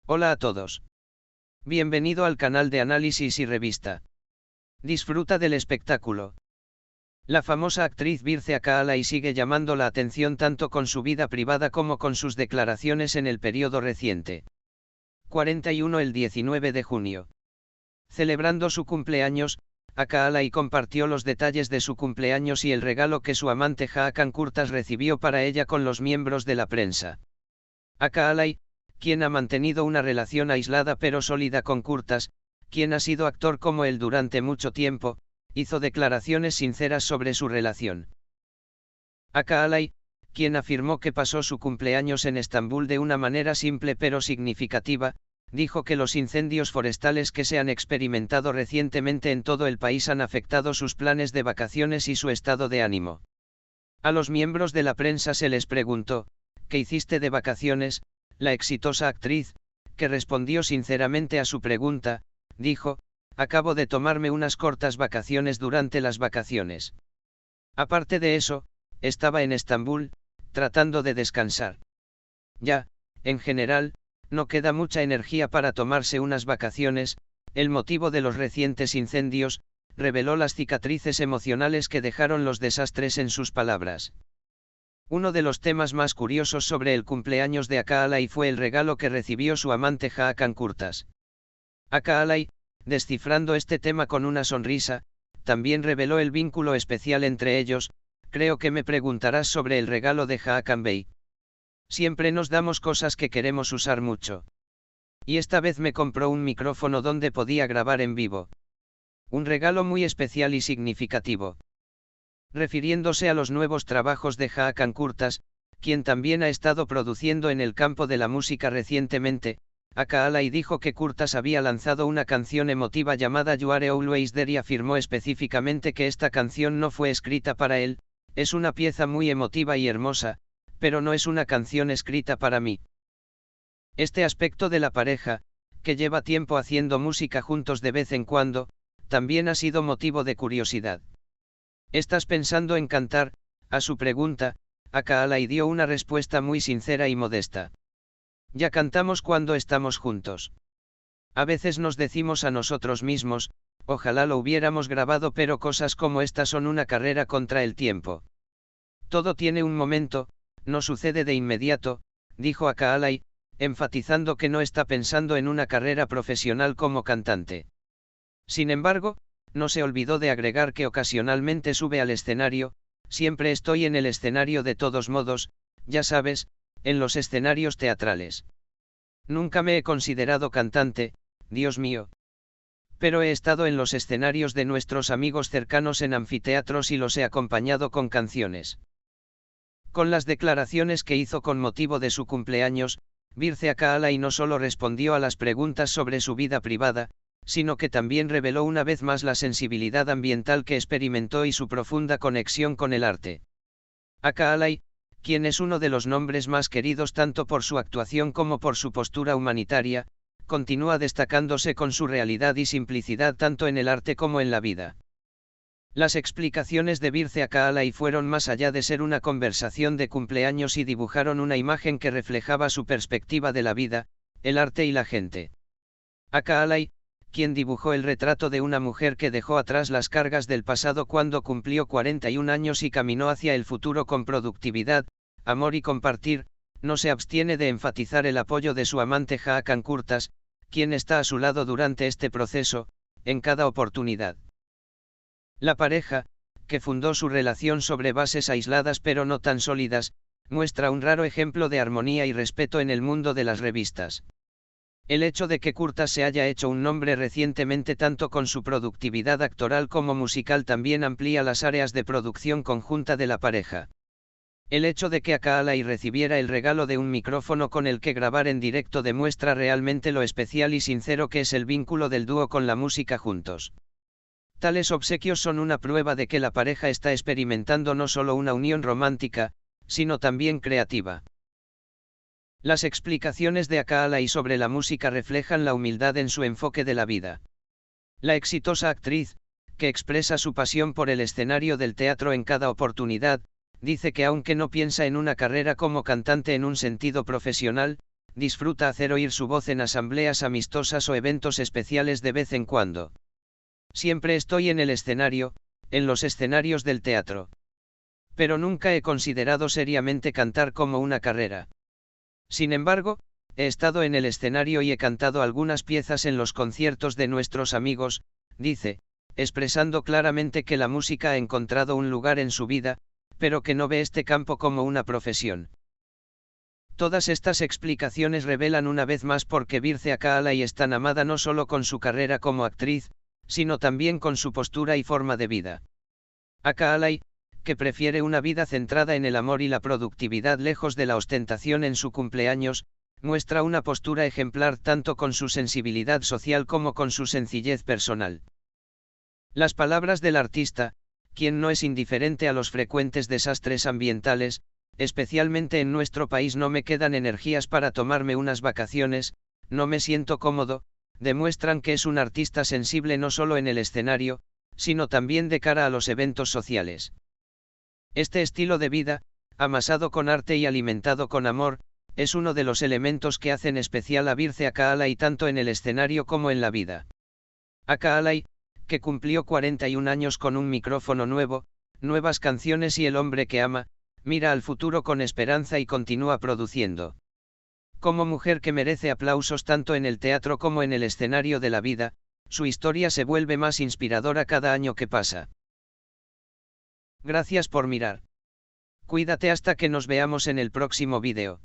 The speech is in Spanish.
Hola a todos. Bienvenido al canal de análisis y revista. Disfruta del espectáculo. La famosa actriz Birce Akaalay sigue llamando la atención tanto con su vida privada como con sus declaraciones en el periodo reciente. 41 El 19 de junio. Celebrando su cumpleaños, Akaalay compartió los detalles de su cumpleaños y el regalo que su amante Hakan Kurtas recibió para ella con los miembros de la prensa. Akaalay, quien ha mantenido una relación aislada pero sólida con Kurtas, quien ha sido actor como él durante mucho tiempo, hizo declaraciones sinceras sobre su relación. Akaalay, quien afirmó que pasó su cumpleaños en Estambul de una manera simple pero significativa, dijo que los incendios forestales que se han experimentado recientemente en todo el país han afectado sus planes de vacaciones y su estado de ánimo. A los miembros de la prensa se les preguntó, ¿qué hiciste de vacaciones? La exitosa actriz, que respondió sinceramente a su pregunta, dijo, acabo de tomarme unas cortas vacaciones durante las vacaciones. Aparte de eso, estaba en Estambul, tratando de descansar. Ya, en general, no queda mucha energía para tomarse unas vacaciones. El motivo de los recientes incendios, reveló las cicatrices emocionales que dejaron los desastres en sus palabras. Uno de los temas más curiosos sobre el cumpleaños de Akaalay fue el regalo que recibió su amante Hakan Kurtas. Akaalay, descifrando este tema con una sonrisa, también reveló el vínculo especial entre ellos. Creo que me preguntarás sobre el regalo de Hakan Bey. Siempre nos damos cosas que queremos usar mucho. Y esta vez me compró un micrófono donde podía grabar en vivo. Un regalo muy especial y significativo. Refiriéndose a los nuevos trabajos de Hakan Kurtas, quien también ha estado produciendo en el campo de la música recientemente, Akaalay dijo que Kurtas había lanzado una canción emotiva llamada You Are Always There y afirmó específicamente que esta canción no fue escrita para él. Es una pieza muy emotiva y hermosa, pero no es una canción escrita para mí. Este aspecto de la pareja, que lleva tiempo haciendo música juntos de vez en cuando, también ha sido motivo de curiosidad. ¿Estás pensando en cantar? A su pregunta, Akaalay dio una respuesta muy sincera y modesta. Ya cantamos cuando estamos juntos. A veces nos decimos a nosotros mismos, ojalá lo hubiéramos grabado, pero cosas como esta son una carrera contra el tiempo. Todo tiene un momento, no sucede de inmediato, dijo Akaalay, enfatizando que no está pensando en una carrera profesional como cantante. Sin embargo, no se olvidó de agregar que ocasionalmente sube al escenario. Siempre estoy en el escenario de todos modos, ya sabes, en los escenarios teatrales. Nunca me he considerado cantante, Dios mío. Pero he estado en los escenarios de nuestros amigos cercanos en anfiteatros y los he acompañado con canciones. Con las declaraciones que hizo con motivo de su cumpleaños, Birce Akaalay no solo respondió a las preguntas sobre su vida privada, sino que también reveló una vez más la sensibilidad ambiental que experimentó y su profunda conexión con el arte. Akaalay, quien es uno de los nombres más queridos tanto por su actuación como por su postura humanitaria, continúa destacándose con su realidad y simplicidad tanto en el arte como en la vida. Las explicaciones de Birce Akaalay fueron más allá de ser una conversación de cumpleaños y dibujaron una imagen que reflejaba su perspectiva de la vida, el arte y la gente. Akaalay, quien dibujó el retrato de una mujer que dejó atrás las cargas del pasado cuando cumplió 41 años y caminó hacia el futuro con productividad, amor y compartir, no se abstiene de enfatizar el apoyo de su amante Hakan Kurtas, quien está a su lado durante este proceso, en cada oportunidad. La pareja, que fundó su relación sobre bases aisladas pero no tan sólidas, muestra un raro ejemplo de armonía y respeto en el mundo de las revistas. El hecho de que Kurtas se haya hecho un nombre recientemente tanto con su productividad actoral como musical también amplía las áreas de producción conjunta de la pareja. El hecho de que Akaalay recibiera el regalo de un micrófono con el que grabar en directo demuestra realmente lo especial y sincero que es el vínculo del dúo con la música juntos. Tales obsequios son una prueba de que la pareja está experimentando no solo una unión romántica, sino también creativa. Las explicaciones de Akaalay sobre la música reflejan la humildad en su enfoque de la vida. La exitosa actriz, que expresa su pasión por el escenario del teatro en cada oportunidad, dice que aunque no piensa en una carrera como cantante en un sentido profesional, disfruta hacer oír su voz en asambleas amistosas o eventos especiales de vez en cuando. Siempre estoy en el escenario, en los escenarios del teatro. Pero nunca he considerado seriamente cantar como una carrera. Sin embargo, he estado en el escenario y he cantado algunas piezas en los conciertos de nuestros amigos, dice, expresando claramente que la música ha encontrado un lugar en su vida, pero que no ve este campo como una profesión. Todas estas explicaciones revelan una vez más por qué Birce Akaalay es tan amada no solo con su carrera como actriz, sino también con su postura y forma de vida. Akaalay, que prefiere una vida centrada en el amor y la productividad lejos de la ostentación en su cumpleaños, muestra una postura ejemplar tanto con su sensibilidad social como con su sencillez personal. Las palabras del artista, quien no es indiferente a los frecuentes desastres ambientales, especialmente en nuestro país: no me quedan energías para tomarme unas vacaciones, no me siento cómodo, demuestran que es un artista sensible no solo en el escenario, sino también de cara a los eventos sociales. Este estilo de vida, amasado con arte y alimentado con amor, es uno de los elementos que hacen especial a Birce Akaalay tanto en el escenario como en la vida. Akaalay, que cumplió 41 años con un micrófono nuevo, nuevas canciones y el hombre que ama, mira al futuro con esperanza y continúa produciendo. Como mujer que merece aplausos tanto en el teatro como en el escenario de la vida, su historia se vuelve más inspiradora cada año que pasa. Gracias por mirar. Cuídate hasta que nos veamos en el próximo vídeo.